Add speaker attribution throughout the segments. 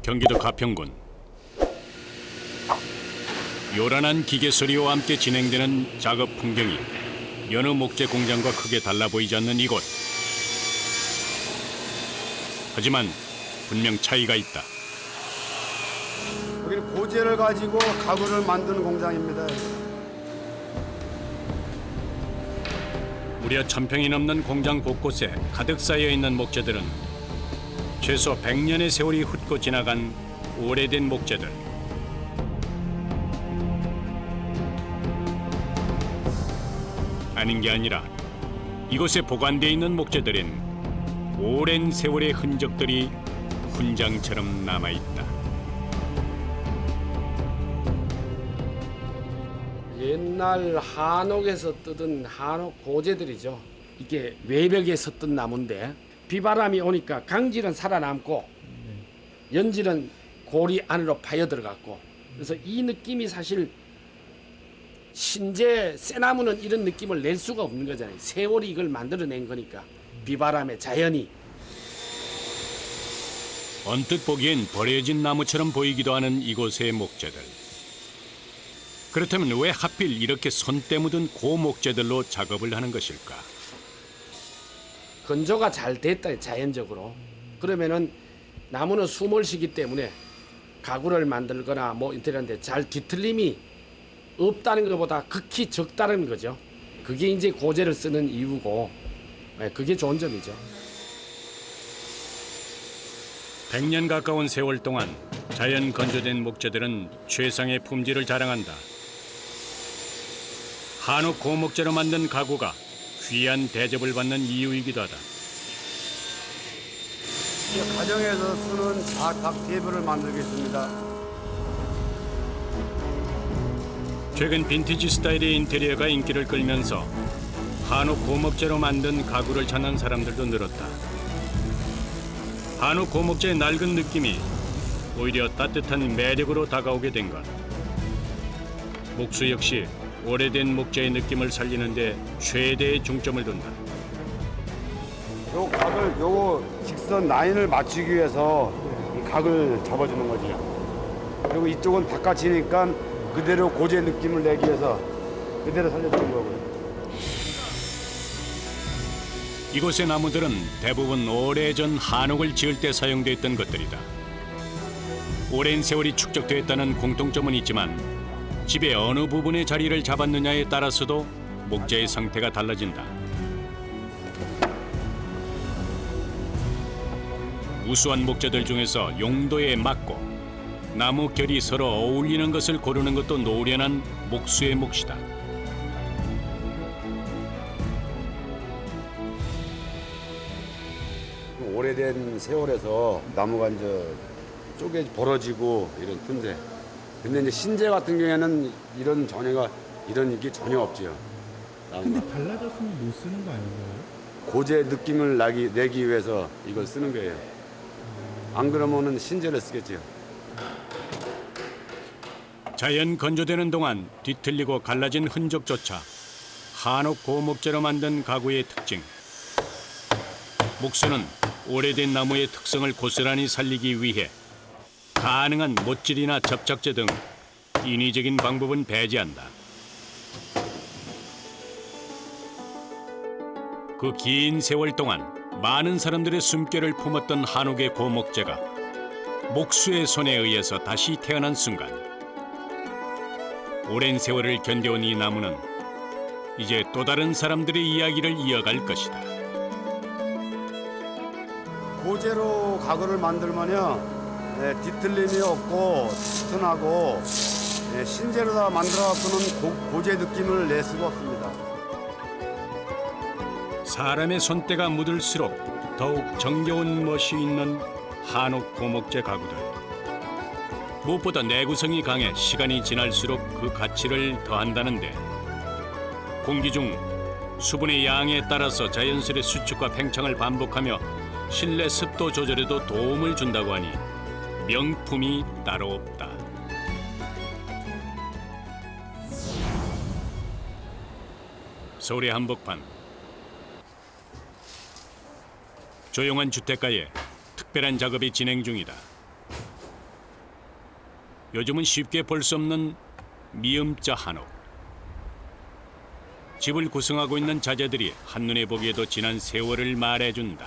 Speaker 1: 경기도 가평군. 요란한 기계 소리와 함께 진행되는 작업 풍경이 여느 목재 공장과 크게 달라 보이지 않는 이곳. 하지만 분명 차이가 있다.
Speaker 2: 여기는 고재를 가지고 가구를 만드는 공장입니다.
Speaker 1: 무려 1000평이 넘는 공장 곳곳에 가득 쌓여 있는 목재들은 최소 100년의 세월이 훑고 지나간 오래된 목재들. 아닌 게 아니라 이곳에 보관되어 있는 목재들엔 오랜 세월의 흔적들이 훈장처럼 남아있다.
Speaker 3: 옛날 한옥에서 뜯은 한옥 고재들이죠. 이게 외벽에 섰던 나무인데 비바람이 오니까 강질은 살아남고 연질은 고리 안으로 파여 들어갔고, 그래서 이 느낌이 사실 신재 쇠나무는 이런 느낌을 낼 수가 없는 거잖아요. 세월이 이걸 만들어낸 거니까 비바람에 자연이.
Speaker 1: 언뜻 보기엔 버려진 나무처럼 보이기도 하는 이곳의 목재들. 그렇다면 왜 하필 이렇게 손때 묻은 고목재들로 작업을 하는 것일까?
Speaker 3: 건조가 잘 됐다, 자연적으로. 그러면은 나무는 숨을 쉬기 때문에 가구를 만들거나 뭐 인테리어인데 잘 뒤틀림이 없다는 것보다 극히 적다는 거죠. 그게 이제 고재를 쓰는 이유고, 그게 좋은 점이죠.
Speaker 1: 100년 가까운 세월 동안 자연 건조된 목재들은 최상의 품질을 자랑한다. 한옥 고목재로 만든 가구가 귀한 대접을 받는 이유이기도 하다.
Speaker 2: 가정에서 쓰는 사각 테이블을 만들겠습니다.
Speaker 1: 최근 빈티지 스타일의 인테리어가 인기를 끌면서 한옥 고목재로 만든 가구를 찾는 사람들도 늘었다. 한옥 고목재의 낡은 느낌이 오히려 따뜻한 매력으로 다가오게 된 것. 목수 역시 오래된 목재의 느낌을 살리는 데 최대의 중점을 둔다.
Speaker 2: 요 각을, 요 직선 라인을 맞추기 위해서 이 각을 잡아주는 거죠. 그리고 이쪽은 바깥이니까 그대로 고재 느낌을 내기 위해서 그대로 살려주는 거고요.
Speaker 1: 이곳의 나무들은 대부분 오래전 한옥을 지을 때 사용됐던 것들이다. 오랜 세월이 축적되었다는 공통점은 있지만 집의 어느 부분에 자리를 잡았느냐에 따라서도 목재의 상태가 달라진다. 우수한 목재들 중에서 용도에 맞고 나무 결이 서로 어울리는 것을 고르는 것도 노련한 목수의 몫이다.
Speaker 2: 오래된 세월에서 나무가 이제 쪼개 벌어지고 이런 틈새. 근데 이제 신재 같은 경우에는 이런 전혀가 이런 게 전혀 없지요.
Speaker 4: 근데 발라졌으면 못 쓰는 거 아닌가요?
Speaker 2: 고재 느낌을 내기 위해서 이걸 쓰는 거예요. 안 그러면은 신재를 쓰겠지요.
Speaker 1: 자연 건조되는 동안 뒤틀리고 갈라진 흔적조차 한옥 고목재로 만든 가구의 특징. 목수는 오래된 나무의 특성을 고스란히 살리기 위해 가능한 못질이나 접착제 등 인위적인 방법은 배제한다. 그 긴 세월 동안 많은 사람들의 숨결을 품었던 한옥의 고목재가 목수의 손에 의해서 다시 태어난 순간, 오랜 세월을 견뎌온 이 나무는 이제 또 다른 사람들의 이야기를 이어갈 것이다.
Speaker 2: 고재로 가구를 만들면요, 뒤틀림이 없고 튼튼하고, 신재로 다 만들어갖고는 고재 느낌을 낼 수가 없습니다.
Speaker 1: 사람의 손때가 묻을수록 더욱 정겨운 멋이 있는 한옥 고목재 가구들. 무엇보다 내구성이 강해 시간이 지날수록 그 가치를 더한다는데, 공기 중 수분의 양에 따라서 자연스레 수축과 팽창을 반복하며 실내 습도 조절에도 도움을 준다고 하니 명품이 따로 없다. 서울의 한복판. 조용한 주택가에 특별한 작업이 진행 중이다. 요즘은 쉽게 볼 수 없는 미음자 한옥. 집을 구성하고 있는 자재들이 한눈에 보기에도 지난 세월을 말해준다.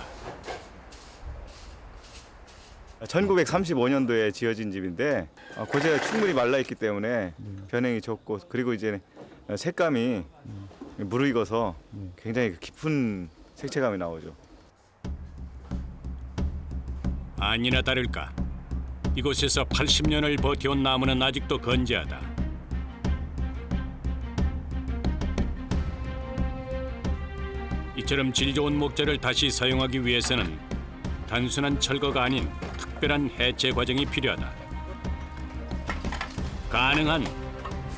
Speaker 5: 1935년도에 지어진 집인데 고재가 충분히 말라있기 때문에 변형이 적고, 그리고 이제 색감이 무르익어서 굉장히 깊은 색채감이 나오죠.
Speaker 1: 아니나 다를까 이곳에서 80년을 버텨온 나무는 아직도 건재하다. 이처럼 질 좋은 목재를 다시 사용하기 위해서는 단순한 철거가 아닌 특별한 해체 과정이 필요하다. 가능한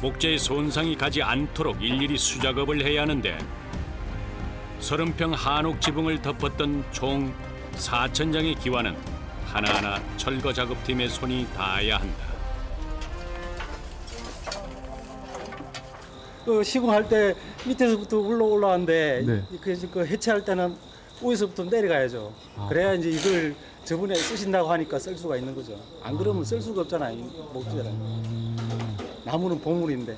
Speaker 1: 목재의 손상이 가지 않도록 일일이 수작업을 해야 하는데 30평 한옥 지붕을 덮었던 총 4,000장의 기와는 하나하나 철거 작업팀의 손이 닿아야 한다.
Speaker 6: 시공할 때 밑에서부터 올라왔는데
Speaker 4: 네.
Speaker 6: 그 해체할 때는 위에서부터 내려가야죠. 그래야 이제 이걸 저번에 쓰신다고 하니까 쓸 수가 있는 거죠. 안 그러면 쓸 수가 없잖아요. 목재는. 나무는 보물인데.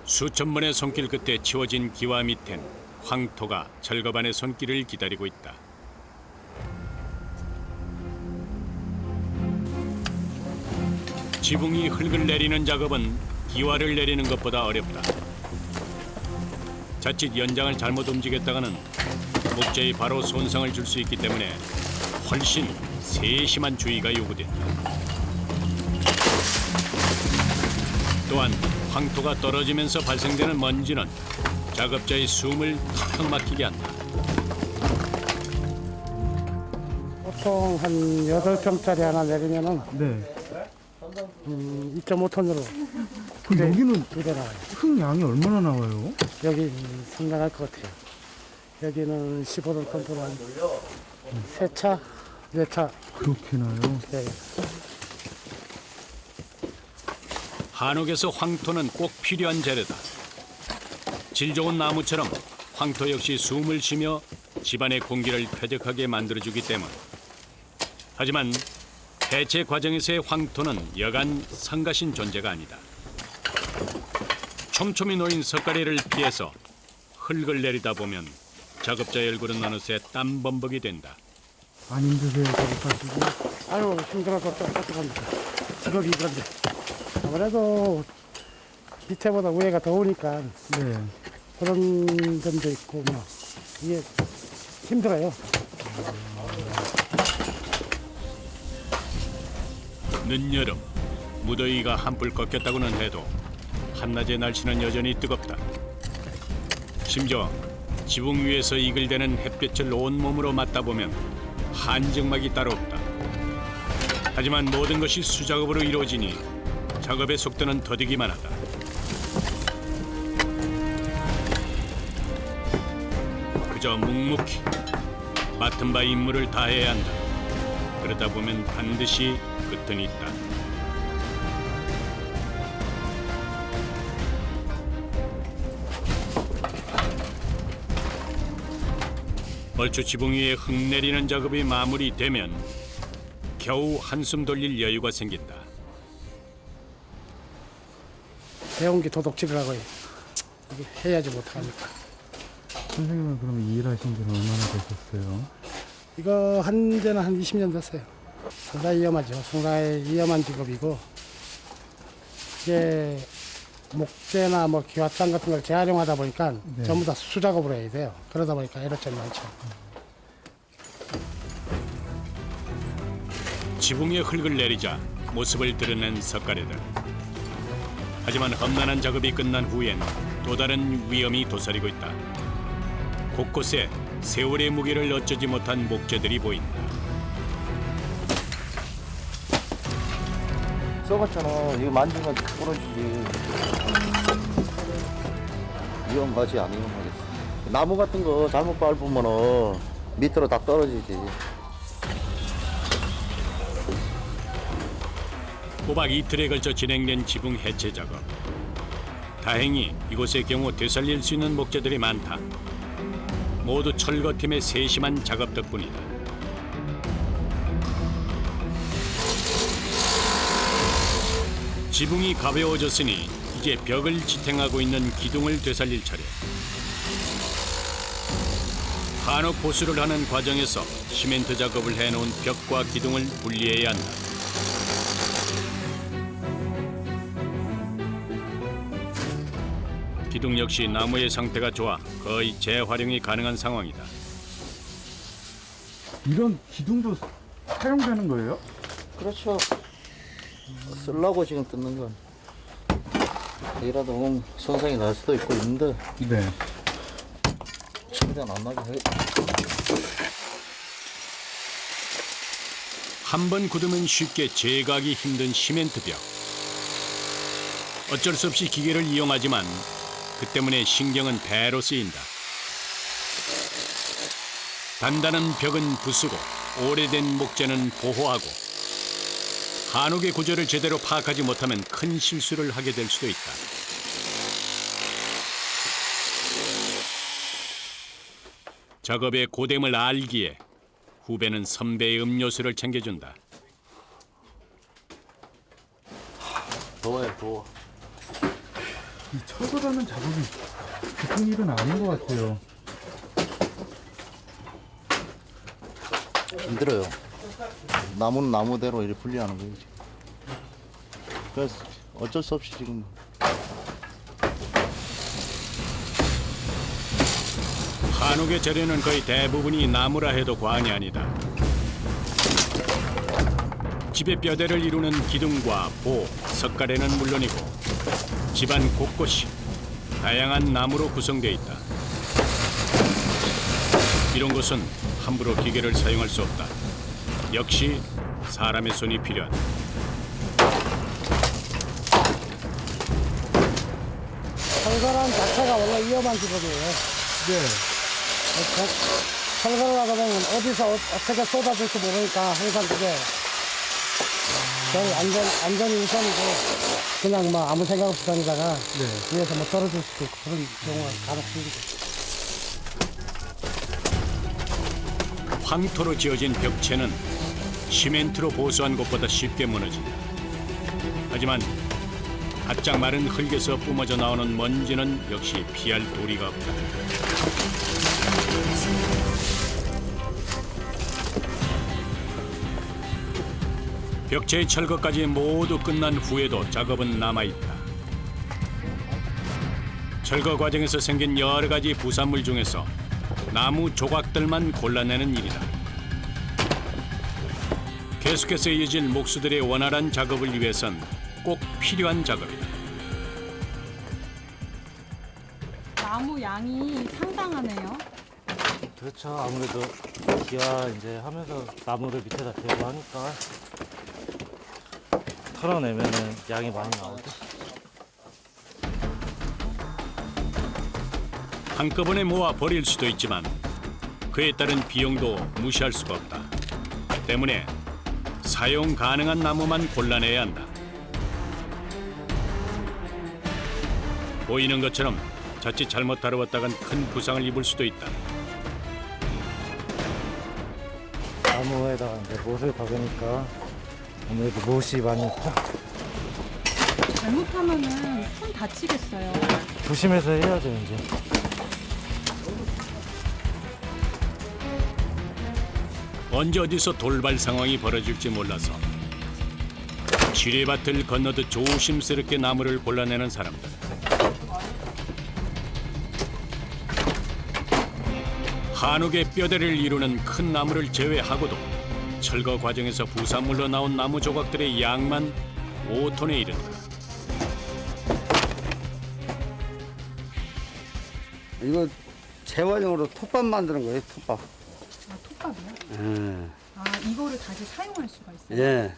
Speaker 1: 수천 번의 손길 끝에 치워진 기와 밑엔 황토가 철거반의 손길을 기다리고 있다. 지붕이 흙을 내리는 작업은 기와를 내리는 것보다 어렵다. 자칫 연장을 잘못 움직였다가는 목재에 바로 손상을 줄 수 있기 때문에 훨씬 세심한 주의가 요구된다. 또한 황토가 떨어지면서 발생되는 먼지는 작업자의 숨을 턱턱 막히게 한다.
Speaker 7: 보통 한 8평짜리 하나 내리면은
Speaker 4: 네.
Speaker 7: 2.5톤으로
Speaker 4: 그 여기는
Speaker 7: 두대 나와요.
Speaker 4: 흙 양이 얼마나 나와요?
Speaker 7: 여기 상당할 것 같아요. 여기는 15톤 컨트롤 한 3차, 4차.
Speaker 4: 그렇게 나요?
Speaker 7: 예.
Speaker 1: 한옥에서 황토는 꼭 필요한 재료다. 질 좋은 나무처럼 황토 역시 숨을 쉬며 집안의 공기를 쾌적하게 만들어주기 때문. 하지만 해체 과정에서의 황토는 여간 성가신 존재가 아니다. 촘촘히 놓인 석가래를 피해서 흙을 내리다 보면 작업자의 얼굴은 어느새 땀범벅이 된다.
Speaker 4: 안 힘드세요, 작업하시고?
Speaker 7: 아유, 힘들어서 똑똑합니다. 직업이 그런데. 아무래도 밑에보다 위에가 더우니까
Speaker 4: 네.
Speaker 7: 그런 점도 있고, 뭐, 이게 힘들어요.
Speaker 1: 늦여름 무더위가 한풀 꺾였다고는 해도 한낮의 날씨는 여전히 뜨겁다. 심지어 지붕 위에서 이글대는 햇볕을 온몸으로 맞다 보면 한증막이 따로 없다. 하지만 모든 것이 수작업으로 이루어지니 작업의 속도는 더디기만 하다. 그저 묵묵히 맡은 바 임무를 다해야 한다. 그러다 보면 반드시 끝은 있다. 얼추 지붕 위에 흙 내리는 작업이 마무리되면 겨우 한숨 돌릴 여유가 생긴다.
Speaker 7: 배운 게 도둑질을 하고요. 이게 해야지 못하니까.
Speaker 4: 선생님은 그럼 이 일하신 지는 얼마나 되셨어요?
Speaker 7: 이거 한 지는 한 20년 됐어요. 상당히 위험하죠. 상당히 위험한 직업이고, 이게 목재나 뭐 기와장 같은 걸 재활용하다 보니까
Speaker 4: 네.
Speaker 7: 전부 다 수작업으로 해야 돼요. 그러다 보니까 에러점이 많죠.
Speaker 1: 지붕에 흙을 내리자 모습을 드러낸 석가래들. 하지만 험난한 작업이 끝난 후엔 또 다른 위험이 도사리고 있다. 곳곳에 세월의 무게를 어쩌지 못한 목재들이 보인다.
Speaker 8: 써봤잖아. 이거 만지면 부러지지. 위험하지 안 위험하겠어. 나무 같은 거 잘못 밟으면은 밑으로 다 떨어지지.
Speaker 1: 꼬박 이틀에 걸쳐 진행된 지붕 해체 작업. 다행히 이곳의 경우 되살릴 수 있는 목재들이 많다. 모두 철거팀의 세심한 작업 덕분이다. 지붕이 가벼워졌으니 이제 벽을 지탱하고 있는 기둥을 되살릴 차례. 한옥 보수를 하는 과정에서 시멘트 작업을 해놓은 벽과 기둥을 분리해야 한다. 기둥 역시 나무의 상태가 좋아 거의 재활용이 가능한 상황이다.
Speaker 4: 이런 기둥도 사용되는 거예요?
Speaker 8: 그렇죠. 쓰려고 지금 뜯는 건. 이라도 손상이 날 수도 있고 있는데
Speaker 4: 네.
Speaker 8: 최대한 안 나게 해.
Speaker 1: 한 번 굳으면 쉽게 제거하기 힘든 시멘트 벽. 어쩔 수 없이 기계를 이용하지만 그 때문에 신경은 배로 쓰인다. 단단한 벽은 부수고 오래된 목재는 보호하고 한옥의 구조를 제대로 파악하지 못하면 큰 실수를 하게 될 수도 있다. 작업의 고됨을 알기에 후배는 선배의 음료수를 챙겨준다.
Speaker 8: 더워요, 더워.
Speaker 4: 이 철거라는 작업이 보통 일은 아닌 것 같아요.
Speaker 8: 힘들어요. 나무는 나무대로 이렇게 분리하는 거예요. 지금. 그래서 어쩔 수 없이 지금
Speaker 1: 한옥의 재료는 거의 대부분이 나무라 해도 과언이 아니다. 집의 뼈대를 이루는 기둥과 보, 석가래는 물론이고 집안 곳곳이 다양한 나무로 구성되어 있다. 이런 곳은 함부로 기계를 사용할 수 없다. 역시 사람의 손이 필요하다.
Speaker 7: 철거란 자체가 원래 위험한 직업이에요.
Speaker 4: 네.
Speaker 7: 철거를 하다 보면 어디서 어떻게 쏟아질지 모르니까 항상 그게 저희 안전이 우선이고 그냥 뭐 아무 생각 없이 다니다가 위에서 뭐 떨어질 수도 있고 그런 경우가 간혹 생기죠.
Speaker 1: 황토로 지어진 벽체는 시멘트로 보수한 것보다 쉽게 무너진다. 하지만 바짝 마른 흙에서 뿜어져 나오는 먼지는 역시 피할 도리가 없다. 벽체의 철거까지 모두 끝난 후에도 작업은 남아있다. 철거 과정에서 생긴 여러 가지 부산물 중에서 나무 조각들만 골라내는 일이다. 계속해서 이어질 목수들의 원활한 작업을 위해선 꼭 필요한 작업이다.
Speaker 9: 나무 양이 상당하네요.
Speaker 6: 그렇죠. 아무래도 기아 이제 하면서 나무를 밑에다 대고 하니까 털어내면은 양이 많이 나오죠.
Speaker 1: 한꺼번에 모아 버릴 수도 있지만 그에 따른 비용도 무시할 수가 없다. 때문에 사용 가능한 나무만 골라내야 한다. 보이는 것처럼 자칫 잘못 다루었다간 큰 부상을 입을 수도 있다.
Speaker 6: 나무에다가 이제 못을 박으니까 아무래도 못이 많이
Speaker 9: 잘못하면은 손 다치겠어요.
Speaker 6: 조심해서 해야죠 이제.
Speaker 1: 언제 어디서 돌발 상황이 벌어질지 몰라서 지뢰밭을 건너듯 조심스럽게 나무를 골라내는 사람들. 한옥의 뼈대를 이루는 큰 나무를 제외하고도 철거 과정에서 부산물로 나온 나무 조각들의 양만 5톤에 이른다.
Speaker 2: 이거 재활용으로 톱밥 만드는 거예요, 톱밥.
Speaker 9: 아, 톱밥이요?
Speaker 2: 예.
Speaker 9: 아, 이거를 다시 사용할 수가 있어요?
Speaker 2: 예.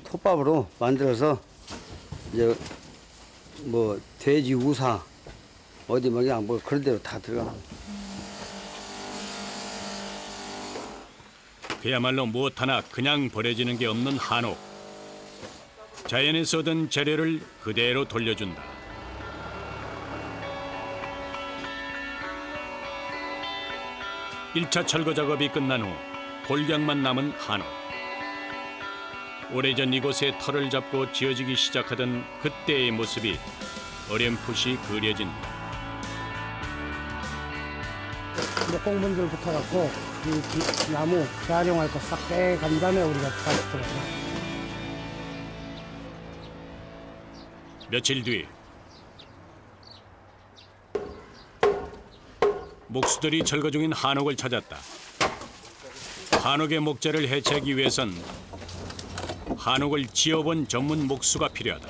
Speaker 2: 톱밥으로 만들어서 이제 뭐 돼지 우사 어디 뭐 그런 데로 다 들어가는 거예요.
Speaker 1: 그야말로 무엇 하나 그냥 버려지는 게 없는 한옥. 자연에서 얻은 재료를 그대로 돌려준다. (1차) 철거 작업이 끝난 후 골격만 남은 한옥. 오래전 이곳에 터를 잡고 지어지기 시작하던 그때의 모습이 어렴풋이 그려진다.
Speaker 7: 목공분들부터 갖고 이 나무 재활용할 거 싹 빼간 다음에 우리가 다시 들어가.
Speaker 1: 며칠 뒤 목수들이 철거 중인 한옥을 찾았다. 한옥의 목재를 해체하기 위해선 한옥을 지어본 전문 목수가 필요하다.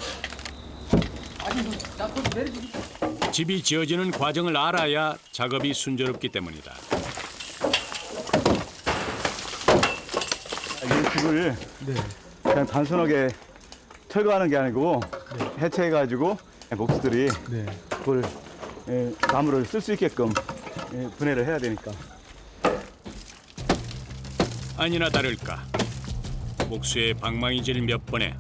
Speaker 1: 집이 지어지는 과정을 알아야 작업이 순조롭기 때문이다.
Speaker 5: 이 집을 그냥 단순하게 철거하는 게 아니고 해체해가지고 목수들이 그걸 나무를 쓸 수 있게끔 분해를 해야 되니까.
Speaker 1: 아니나 다를까 목수의 방망이질 몇 번에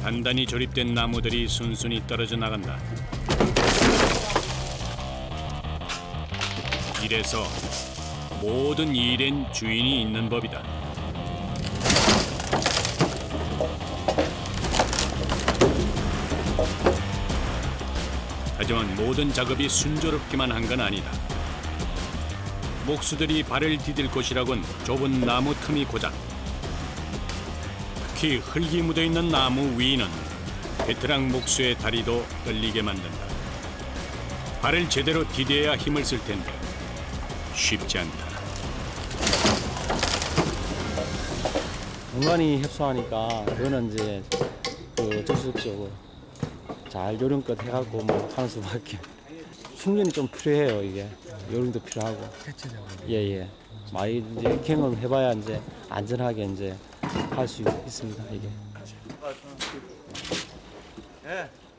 Speaker 1: 단단히 조립된 나무들이 순순히 떨어져 나간다. 이래서 모든 일엔 주인이 있는 법이다. 하지만 모든 작업이 순조롭기만 한 건 아니다. 목수들이 발을 디딜 곳이라곤 좁은 나무 틈이 고작. 특히 흙이 묻어있는 나무 위는 베테랑 목수의 다리도 떨리게 만든다. 발을 제대로 디뎌야 힘을 쓸 텐데 쉽지 않다.
Speaker 6: 인간이 협소하니까 그거는 이제 어쩔 수 없죠. 잘 요령껏 해갖고 뭐 하는 수밖에. 숙련이 좀 필요해요. 이게 요령도 필요하고. 예예. 많이 이제 경험해봐야 이제 안전하게 이제 할 수 있습니다. 이게.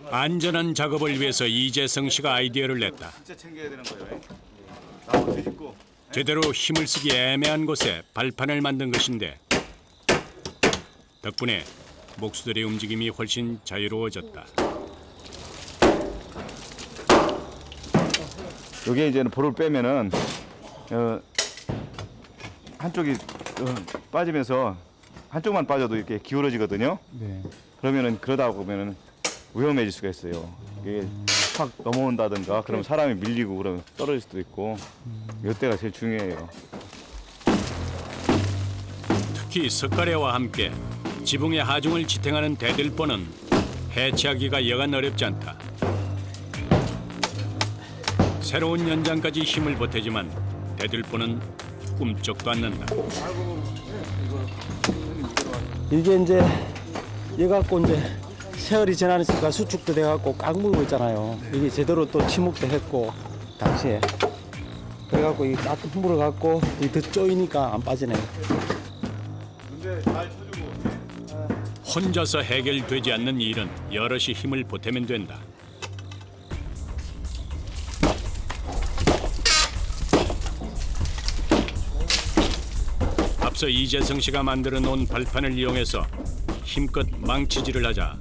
Speaker 1: 안전한 작업을 위해서 이재성 씨가 아이디어를 냈다.
Speaker 5: 진짜 챙겨야 되는 거예요. 나무 뒤집고.
Speaker 1: 제대로 힘을 쓰기 애매한 곳에 발판을 만든 것인데 덕분에 목수들의 움직임이 훨씬 자유로워졌다.
Speaker 5: 여기에 이제는 볼을 빼면은 한쪽이 빠지면서 한쪽만 빠져도 이렇게 기울어지거든요.
Speaker 4: 네.
Speaker 5: 그러면은 그러다 보면은 위험해질 수가 있어요. 이게 확 넘어온다든가 그러면 사람이 밀리고 그러면 떨어질 수도 있고 이때가 제일 중요해요.
Speaker 1: 특히 석가래와 함께 지붕의 하중을 지탱하는 대들보는 해체하기가 여간 어렵지 않다. 새로운 연장까지 힘을 보태지만 대들보는 꿈쩍도 않는다.
Speaker 6: 이게 이제 얘 갖고 이제 세월이 지나니까 수축도 돼갖고 깡물고 있잖아요. 이게 제대로 또 침묵도 했고 당시에 그래갖고 이 따뜻한 물을 갖고 더 쪼이니까 안 빠지네.
Speaker 1: 혼자서 해결되지 않는 일은 여럿이 힘을 보태면 된다. 앞서 이재성 씨가 만들어 놓은 발판을 이용해서 힘껏 망치질을 하자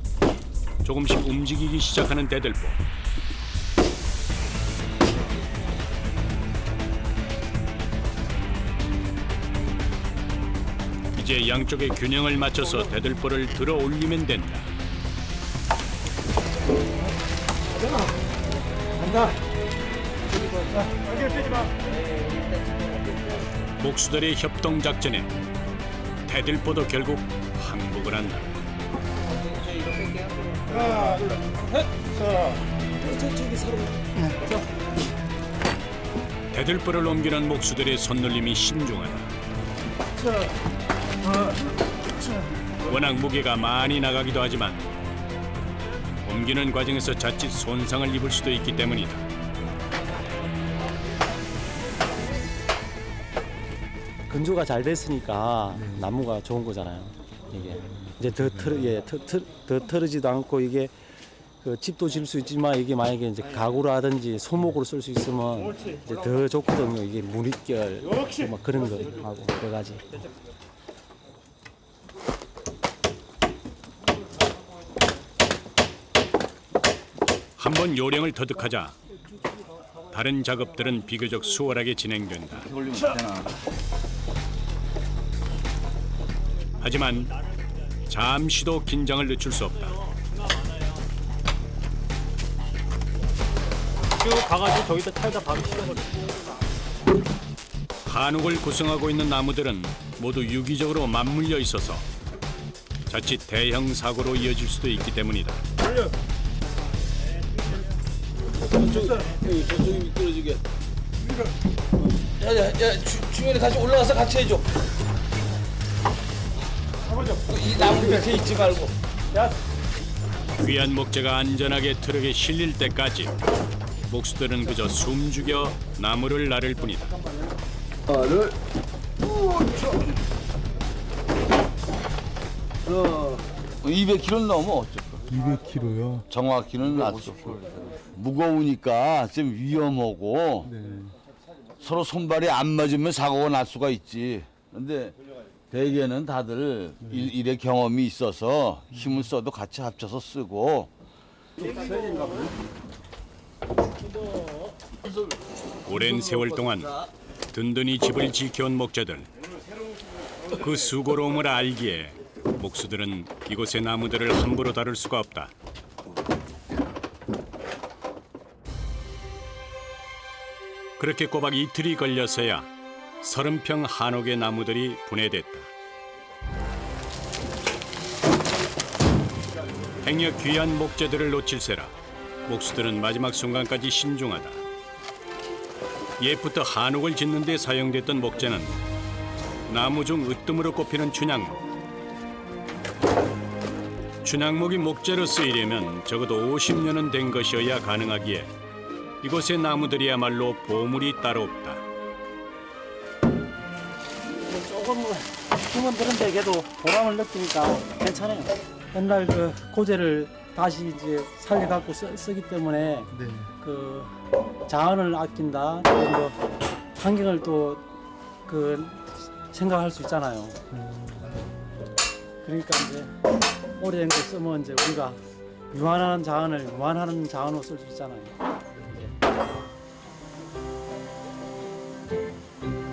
Speaker 1: 조금씩 움직이기 시작하는 대들보. 이제 양쪽의 균형을 맞춰서 대들보를 들어 올리면 된다. 목수들의 협동 작전에 대들보도 결국 항복을 한다. 대들보를 옮기는 목수들의 손놀림이 신중하다. 워낙 무게가 많이 나가기도 하지만 옮기는 과정에서 자칫 손상을 입을 수도 있기 때문이다.
Speaker 6: 건조가 잘 됐으니까 나무가 좋은 거잖아요. 이게 이제 더 털어지도 않고 이게 그 집도 질 수 있지만 이게 만약에 이제 가구라든지 소목으로 쓸 수 있으면 이제 더 좋거든요. 이게 물입결 막 그런 거 하고 여러 가지.
Speaker 1: 한번 요령을 터득하자 다른 작업들은 비교적 수월하게 진행된다. 하지만 잠시도 긴장을 늦출 수 없다.
Speaker 6: 쭉 가가지고 저기다 차에다 바로 실어버려.
Speaker 1: 한옥을 구성하고 있는 나무들은 모두 유기적으로 맞물려 있어서 자칫 대형 사고로 이어질 수도 있기 때문이다.
Speaker 10: 저쪽이 미끄러지게. 야, 중간에 다시 올라가서 같이 해줘. 이 나무 밑에 있지 말고.
Speaker 1: 귀한 목재가 안전하게 트럭에 실릴 때까지 목수들은 그저 숨죽여 나무를 나를 뿐이다.
Speaker 10: 하나를 200kg 넘어 어쩔 거야.
Speaker 4: 200kg요.
Speaker 10: 정확히는 알 수 없고 무거우니까 좀 위험하고
Speaker 4: 네.
Speaker 10: 서로 손발이 안 맞으면 사고가 날 수가 있지. 근데 대개는 다들 일의 경험이 있어서 힘을 써도 같이 합쳐서 쓰고.
Speaker 1: 오랜 세월 동안 든든히 집을 지켜온 목재들. 그 수고로움을 알기에 목수들은 이곳의 나무들을 함부로 다룰 수가 없다. 그렇게 꼬박 이틀이 걸려서야 30평 한옥의 나무들이 분해됐다. 행여 귀한 목재들을 놓칠세라 목수들은 마지막 순간까지 신중하다. 옛부터 한옥을 짓는 데 사용됐던 목재는 나무 중 으뜸으로 꼽히는 춘향목. 춘향목이 목재로 쓰이려면 적어도 50년은 된 것이어야 가능하기에 이곳의 나무들이야말로 보물이 따로 없다.
Speaker 6: 조금 힘은 드는데 그래도 보람을 느끼니까 괜찮아요. 옛날 그 고재를 다시 이제 살려갖고 쓰기 때문에
Speaker 4: 네.
Speaker 6: 그 자원을 아낀다, 또 뭐 환경을 또 그 생각할 수 있잖아요. 그러니까 이제 오래된 거 쓰면 이제 우리가 유한한 자원을 무한한 자원으로 쓸 수 있잖아요.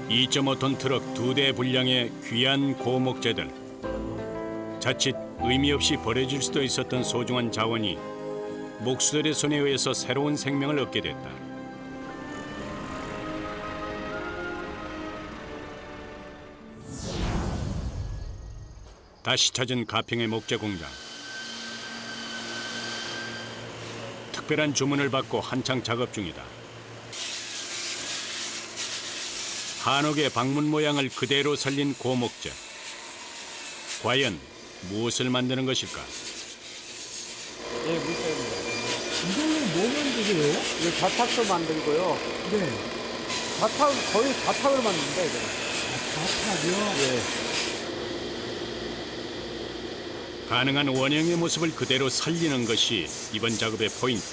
Speaker 1: 2.5톤 트럭 2대 분량의 귀한 고목재들. 자칫 의미 없이 버려질 수도 있었던 소중한 자원이 목수들의 손에 의해서 새로운 생명을 얻게 됐다. 다시 찾은 가평의 목재 공장. 특별한 주문을 받고 한창 작업 중이다. 한옥의 방문 모양을 그대로 살린 고목재. 과연 무엇을 만드는 것일까?
Speaker 4: 이거는 뭐 만드세요?
Speaker 3: 이 자탁도 만들고요.
Speaker 4: 네.
Speaker 3: 거의 자탁을 만든다 이거.
Speaker 4: 자탁이요?
Speaker 3: 예.
Speaker 1: 가능한 원형의 모습을 그대로 살리는 것이 이번 작업의 포인트.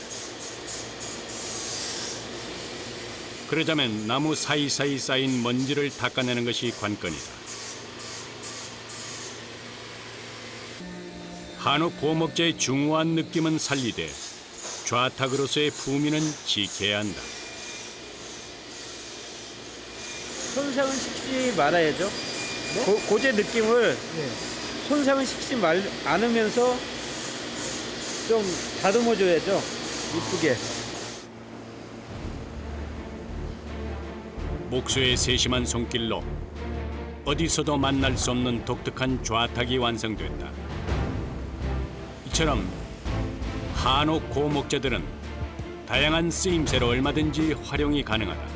Speaker 1: 그러자면 나무 사이사이 쌓인 먼지를 닦아내는 것이 관건이다. 한옥 고목재의 중후한 느낌은 살리되 좌탁으로서의 품위는 지켜야 한다.
Speaker 11: 손상은 시키지 말아야죠. 고제 느낌을 손상은 시키지 않으면서 좀 다듬어줘야죠. 이쁘게.
Speaker 1: 목수의 세심한 손길로 어디서도 만날 수 없는 독특한 좌탁이 완성됐다. 이처럼 한옥 고목재들은 다양한 쓰임새로 얼마든지 활용이 가능하다.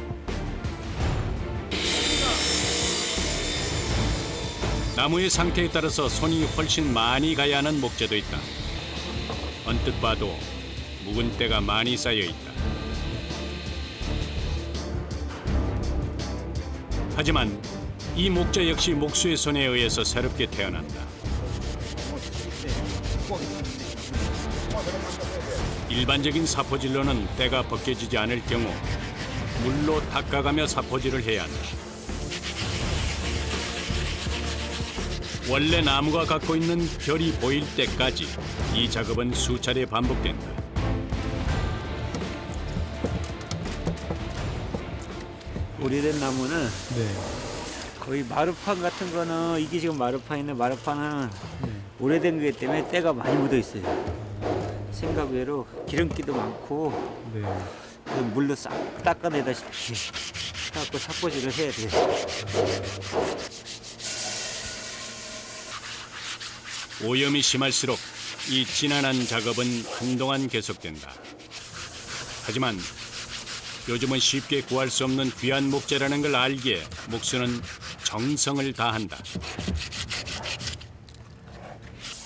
Speaker 1: 나무의 상태에 따라서 손이 훨씬 많이 가야 하는 목재도 있다. 언뜻 봐도 묵은 때가 많이 쌓여 있다. 하지만 이 목재 역시 목수의 손에 의해서 새롭게 태어난다. 일반적인 사포질로는 때가 벗겨지지 않을 경우 물로 닦아가며 사포질을 해야 한다. 원래 나무가 갖고 있는 결이 보일 때까지 이 작업은 수차례 반복된다.
Speaker 11: 오래된 나무는
Speaker 4: 네.
Speaker 11: 거의 마루판 같은 거는 이게 지금 마루판인데 마루판은 오래된 거기 때문에 때가 많이 묻어 있어요. 생각 외로 기름기도 많고
Speaker 4: 네.
Speaker 11: 물로 싹 닦아내다시피 해갖고 삽포질을 해야 돼요.
Speaker 1: 오염이 심할수록 이 진한한 작업은 한동안 계속된다. 하지만 요즘은 쉽게 구할 수 없는 귀한 목재라는 걸 알기에 목수는 정성을 다한다.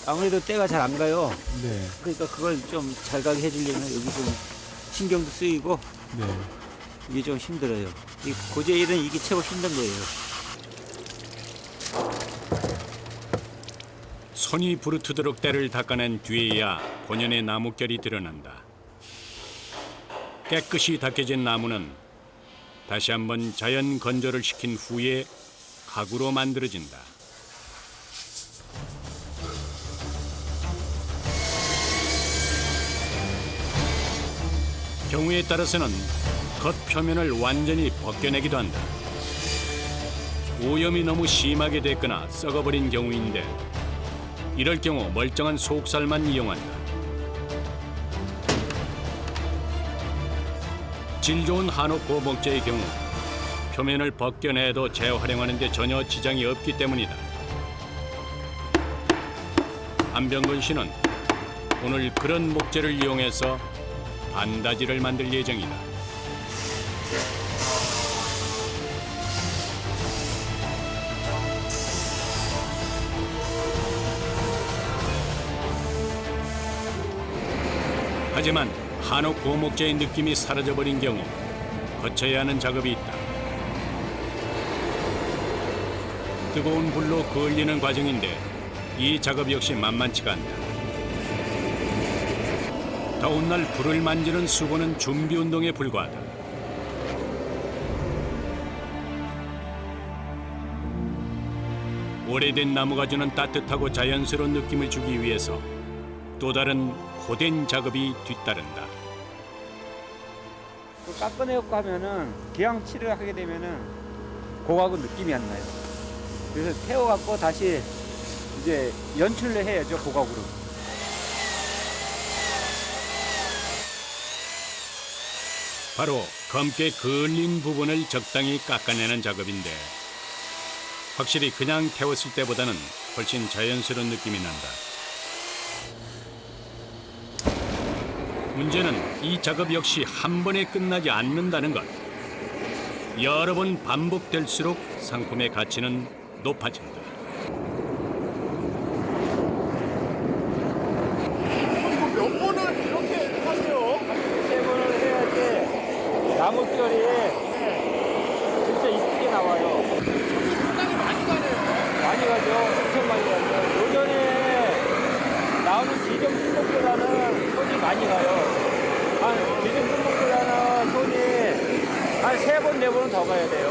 Speaker 11: 아무래도 때가 잘 안 가요.
Speaker 4: 네.
Speaker 11: 그러니까 그걸 좀 잘 가게 해주려면 여기 좀 신경도 쓰이고
Speaker 4: 네.
Speaker 11: 이게 좀 힘들어요. 이 고제 일은 이게 최고 힘든 거예요.
Speaker 1: 손이 부르트도록 때를 닦아낸 뒤에야 본연의 나뭇결이 드러난다. 깨끗이 닦여진 나무는 다시 한번 자연 건조를 시킨 후에 가구로 만들어진다. 경우에 따라서는 겉표면을 완전히 벗겨내기도 한다. 오염이 너무 심하게 됐거나 썩어버린 경우인데 이럴 경우 멀쩡한 속살만 이용한다. 질 좋은 한옥 고목재의 경우 표면을 벗겨내도 재활용하는 데 전혀 지장이 없기 때문이다. 안병근 씨는 오늘 그런 목재를 이용해서 반다지를 만들 예정이다. 하지만 한옥 고목재의 느낌이 사라져버린 경우 거쳐야 하는 작업이 있다. 뜨거운 불로 그을리는 과정인데 이 작업 역시 만만치가 않다. 더운 날 불을 만지는 수고는 준비 운동에 불과하다. 오래된 나무가 주는 따뜻하고 자연스러운 느낌을 주기 위해서 또 다른 고된 작업이 뒤따른다.
Speaker 11: 깎아내고 하면은 기왕칠을 하게 되면은 고하고 느낌이 안 나요. 그래서 태워갖고 다시 이제 연출을 해야죠, 고각으로.
Speaker 1: 바로 검게 그을린 부분을 적당히 깎아내는 작업인데 확실히 그냥 태웠을 때보다는 훨씬 자연스러운 느낌이 난다. 문제는 이 작업 역시 한 번에 끝나지 않는다는 것. 여러 번 반복될수록 상품의 가치는 높아진다.
Speaker 5: 몇 번을 이렇게 하세요?
Speaker 11: 3번을 해야지 나뭇결이 진짜 이쁘게 나와요.
Speaker 5: 상당히 많이 가네요.
Speaker 11: 많이 가죠. 엄청 많이 가죠. 요전에 나오는 지점 품목보다는 손이 많이 가요. 한 지점 품목보다는 손이 한 3번, 4번은 더 가야 돼요.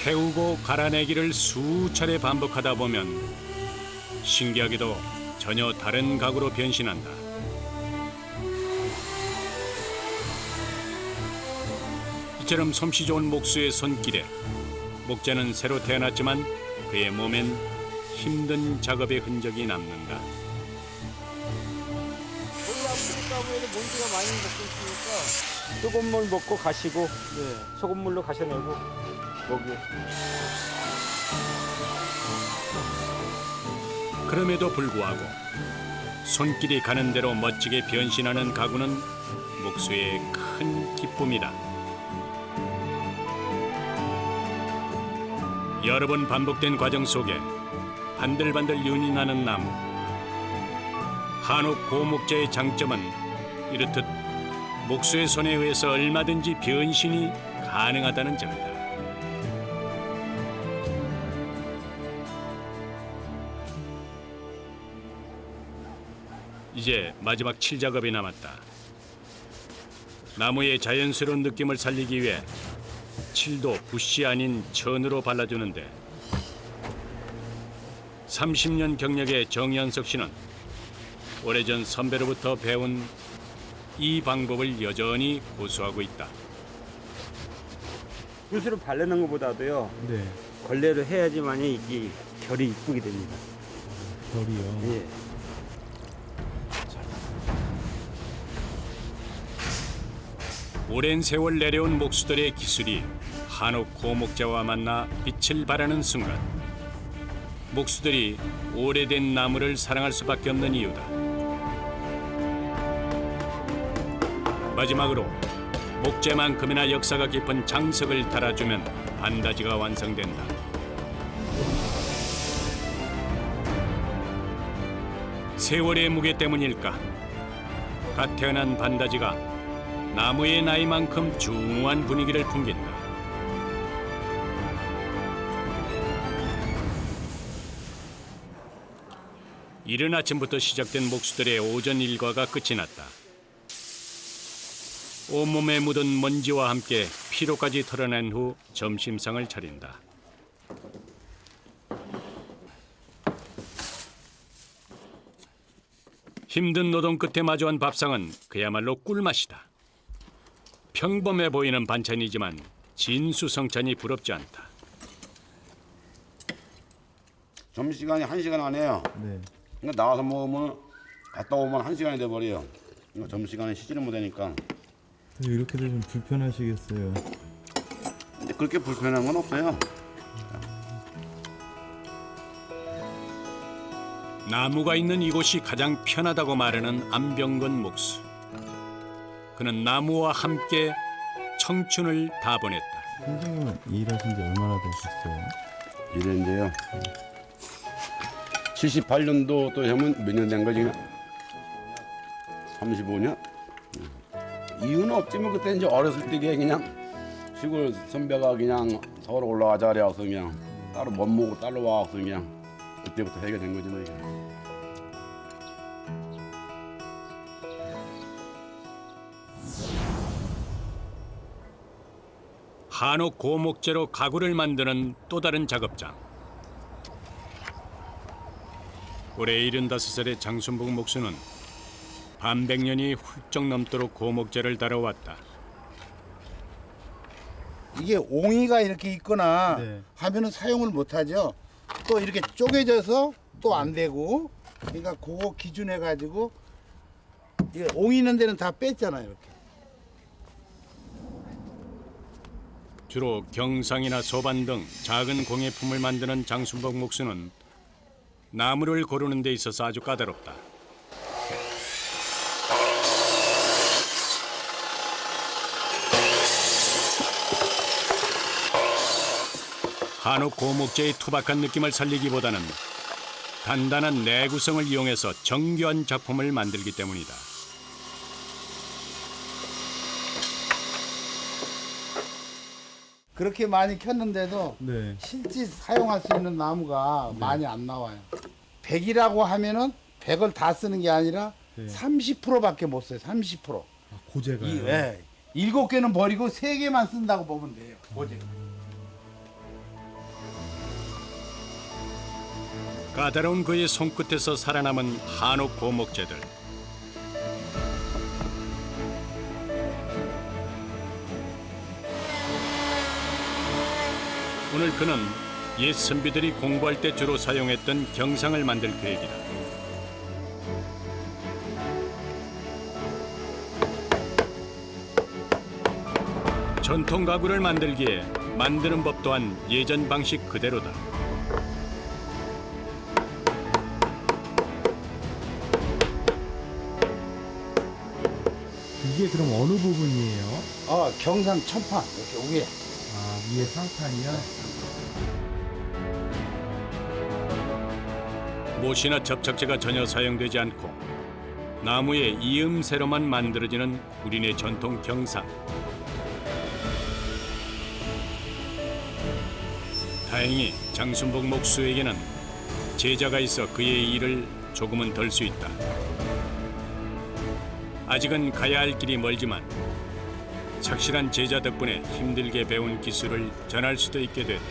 Speaker 1: 태우고 갈아내기를 수차례 반복하다 보면 신기하게도 전혀 다른 가구로 변신한다. 이처럼 솜씨 좋은 목수의 손길에 목재는 새로 태어났지만 그의 몸엔 힘든 작업의 흔적이 남는다.
Speaker 11: 물이 아프니까 아무래도 먼지가 많이 먹고 있으니까 뜨거운 물 먹고 가시고 소금물로 가셔내고 먹이.
Speaker 1: 그럼에도 불구하고 손길이 가는 대로 멋지게 변신하는 가구는 목수의 큰 기쁨이다. 여러 번 반복된 과정 속에 반들반들 윤이 나는 나무. 한옥 고목재의 장점은 이렇듯 목수의 손에 의해서 얼마든지 변신이 가능하다는 점이다. 이제 마지막 칠 작업이 남았다. 나무의 자연스러운 느낌을 살리기 위해 칠도 붓이 아닌 천으로 발라주는데 30년 경력의 정현석 씨는 오래전 선배로부터 배운 이 방법을 여전히 고수하고 있다.
Speaker 2: 붓으로 바르는 것보다도요.
Speaker 4: 네.
Speaker 2: 걸레로 해야지만이 이게 결이 이쁘게 됩니다.
Speaker 4: 결이요.
Speaker 2: 예.
Speaker 1: 오랜 세월 내려온 목수들의 기술이 한옥 고목재와 만나 빛을 발하는 순간 목수들이 오래된 나무를 사랑할 수밖에 없는 이유다. 마지막으로 목재만큼이나 역사가 깊은 장석을 달아주면 반다지가 완성된다. 세월의 무게 때문일까? 갓 태어난 반다지가 나무의 나이만큼 중후한 분위기를 풍긴다. 이른 아침부터 시작된 목수들의 오전 일과가 끝이 났다. 온몸에 묻은 먼지와 함께 피로까지 털어낸 후 점심상을 차린다. 힘든 노동 끝에 마주한 밥상은 그야말로 꿀맛이다. 평범해 보이는 반찬이지만 진수성찬이 부럽지 않다.
Speaker 2: 점심시간이 1시간 안에요.
Speaker 4: 네.
Speaker 2: 그러니까 나와서 먹으면 갔다 오면 1시간이 돼버려요. 그러니까 점심시간에 쉬지를 못하니까.
Speaker 4: 이렇게 되면 불편하시겠어요.
Speaker 2: 근데 그렇게 불편한 건 없어요.
Speaker 1: 나무가 있는 이곳이 가장 편하다고 말하는 안병건 목수. 그는 나무와 함께 청춘을 다 보냈다.
Speaker 4: 선생님은 일하신 지 얼마나 되셨어요?
Speaker 2: 이랬는데요. 78년도 또 하면 몇 년 된 거지? 35년? 이유는 없지만 그때 이제 어렸을 때 그냥 시골 선배가 그냥 서울 올라가자 그래서 그냥 따로 못 먹고 따로 와서 그냥 그때부터 하게 된 거지 뭐 이게.
Speaker 1: 한옥 고목재로 가구를 만드는 또 다른 작업장. 올해 75살의 장순복 목수는 반백년이 훌쩍 넘도록 고목재를 다뤄왔다.
Speaker 12: 이게 옹이가 이렇게 있거나
Speaker 4: 네.
Speaker 12: 하면은 사용을 못하죠. 또 이렇게 쪼개져서 또 안 되고, 그러니까 그거 기준해 가지고 이게 옹이 있는 데는 다 뺐잖아요. 이렇게.
Speaker 1: 주로 경상이나 소반 등 작은 공예품을 만드는 장순복 목수는 나무를 고르는 데 있어서 아주 까다롭다. 한옥 고목재의 투박한 느낌을 살리기보다는 단단한 내구성을 이용해서 정교한 작품을 만들기 때문이다.
Speaker 12: 그렇게 많이 켰는데도
Speaker 4: 네.
Speaker 12: 실제 사용할 수 있는 나무가 많이 안 나와요. 100이라고 하면은 100을 다 쓰는 게 아니라
Speaker 4: 네.
Speaker 12: 30%밖에 못 써요. 30%.
Speaker 4: 아, 고재가요?
Speaker 12: 예. 7개는 버리고 3개만 쓴다고 보면 돼요. 고재가.
Speaker 1: 까다로운 그의 손끝에서 살아남은 한옥 고목재들. 오늘 그는 옛 선비들이 공부할 때 주로 사용했던 경상을 만들 계획이다. 전통 가구를 만들기에 만드는 법 또한 예전 방식 그대로다.
Speaker 4: 이게 그럼 어느 부분이에요?
Speaker 12: 경상 천판 이렇게 위에.
Speaker 4: 아, 위에 상판이요?
Speaker 1: 못이나 접착제가 전혀 사용되지 않고 나무의 이음새로만 만들어지는 우리네 전통 경상. 다행히 장순복 목수에게는 제자가 있어 그의 일을 조금은 덜 수 있다. 아직은 가야 할 길이 멀지만 착실한 제자 덕분에 힘들게 배운 기술을 전할 수도 있게 됐다.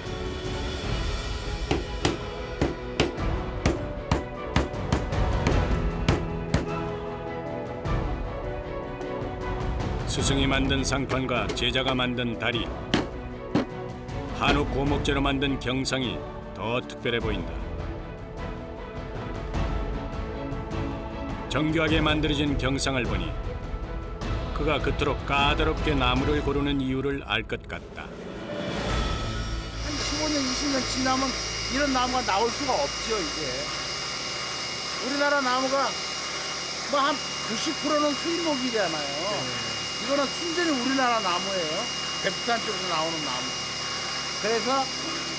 Speaker 1: 스승이 만든 상판과 제자가 만든 다리, 한옥 고목재로 만든 경상이 더 특별해 보인다. 정교하게 만들어진 경상을 보니 그가 그토록 까다롭게 나무를 고르는 이유를 알 것 같다.
Speaker 12: 한 15년, 20년 지나면 이런 나무가 나올 수가 없죠, 이게. 우리나라 나무가 뭐 한 90%는 수입목이잖아요. 이거는 순전히 우리나라 나무예요. 백두산 쪽에서 나오는 나무.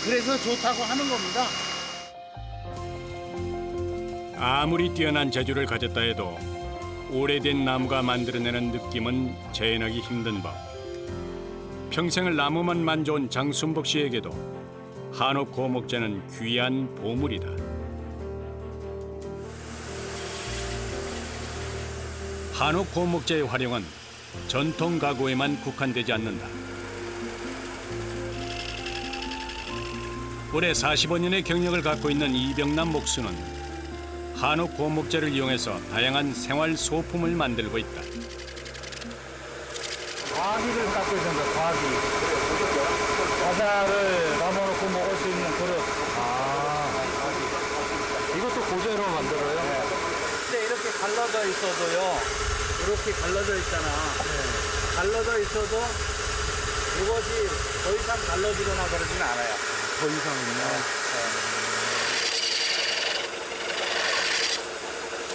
Speaker 12: 그래서 좋다고 하는 겁니다.
Speaker 1: 아무리 뛰어난 재주를 가졌다 해도 오래된 나무가 만들어내는 느낌은 재현하기 힘든 법. 평생을 나무만 만져온 장순복 씨에게도 한옥 고목재는 귀한 보물이다. 한옥 고목재의 활용은 전통 가구에만 국한되지 않는다. 올해 45년의 경력을 갖고 있는 이병남 목수는 한옥 고목재를 이용해서 다양한 생활 소품을 만들고 있다.
Speaker 11: 과기를 닦고 있습니다. 과기. 과자를 담아놓고 먹을 수 있는 그릇. 이것도 고재로 만들어요? 네. 근데 이렇게 갈라져 있어도요. 이렇게 갈라져 있잖아. 네. 갈라져 있어도 이것이 더 이상 갈라지거나 그러진 않아요.
Speaker 4: 더 이상은요?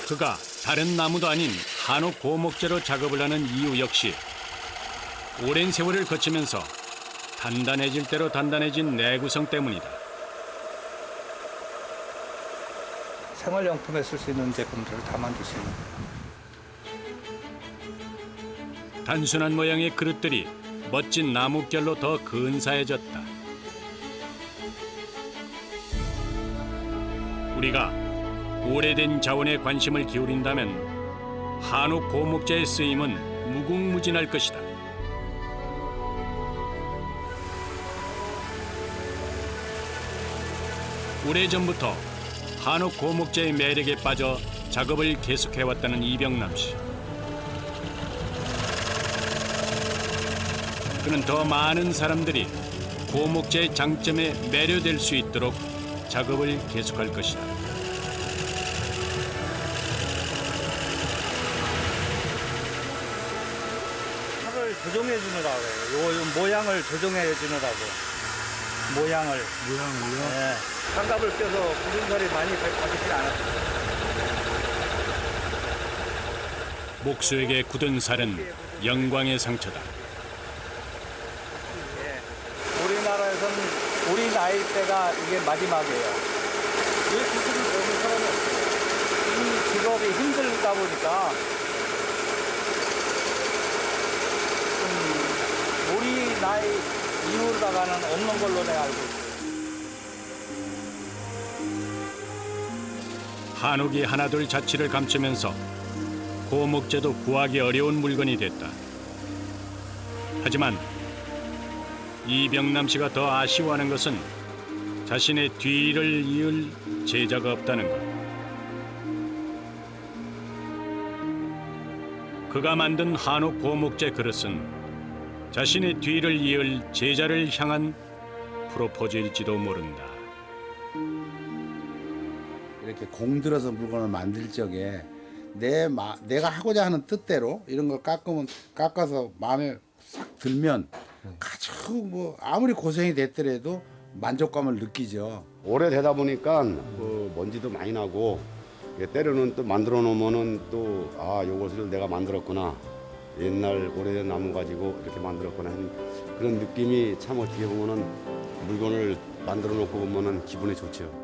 Speaker 1: 그가 다른 나무도 아닌 한옥 고목재로 작업을 하는 이유 역시 오랜 세월을 거치면서 단단해질 대로 단단해진 내구성 때문이다.
Speaker 11: 생활용품에 쓸 수 있는 제품들을 다 만들 수 있는.
Speaker 1: 단순한 모양의 그릇들이 멋진 나뭇결로 더 근사해졌다. 우리가 오래된 자원에 관심을 기울인다면 한옥 고목재의 쓰임은 무궁무진할 것이다. 오래전부터 한옥 고목재의 매력에 빠져 작업을 계속해왔다는 이병남 씨. 그는 더 많은 사람들이 고목재의 장점에 매료될 수 있도록 작업을 계속할 것이다.
Speaker 11: 칼을 조정해 주느라고 해요. 요 모양을 조정해 주느라고. 모양을요? 네. 장갑을 껴서 굳은 살이 많이 가지진 않았어요.
Speaker 1: 목수에게 굳은 살은 영광의 상처다.
Speaker 11: 우리나라에서는 우리 나이 때가 이게 마지막이에요. 이 기술을 배우는 사람은 이 직업이 힘들다 보니까 우리 나이 이후로다가는 없는 걸로 내가 알고 있어요.
Speaker 1: 한옥이 하나둘 자취를 감추면서 고목재도 구하기 어려운 물건이 됐다. 하지만 이병남 씨가 더 아쉬워하는 것은 자신의 뒤를 이을 제자가 없다는 것. 그가 만든 한옥 고목재 그릇은 자신의 뒤를 이을 제자를 향한 프로포즈일지도 모른다.
Speaker 12: 이렇게 공들여서 물건을 만들 적에 내가 하고자 하는 뜻대로 이런 걸 깎아서 마음에 싹 들면 아주 뭐 아무리 고생이 됐더라도 만족감을 느끼죠.
Speaker 2: 오래되다 보니까 먼지도 많이 나고 때로는 또 만들어 놓으면은 또 요것을 내가 만들었구나. 옛날 오래된 나무 가지고 이렇게 만들었구나 하는 그런 느낌이 참 어떻게 보면은 물건을 만들어 놓고 보면은 기분이 좋죠.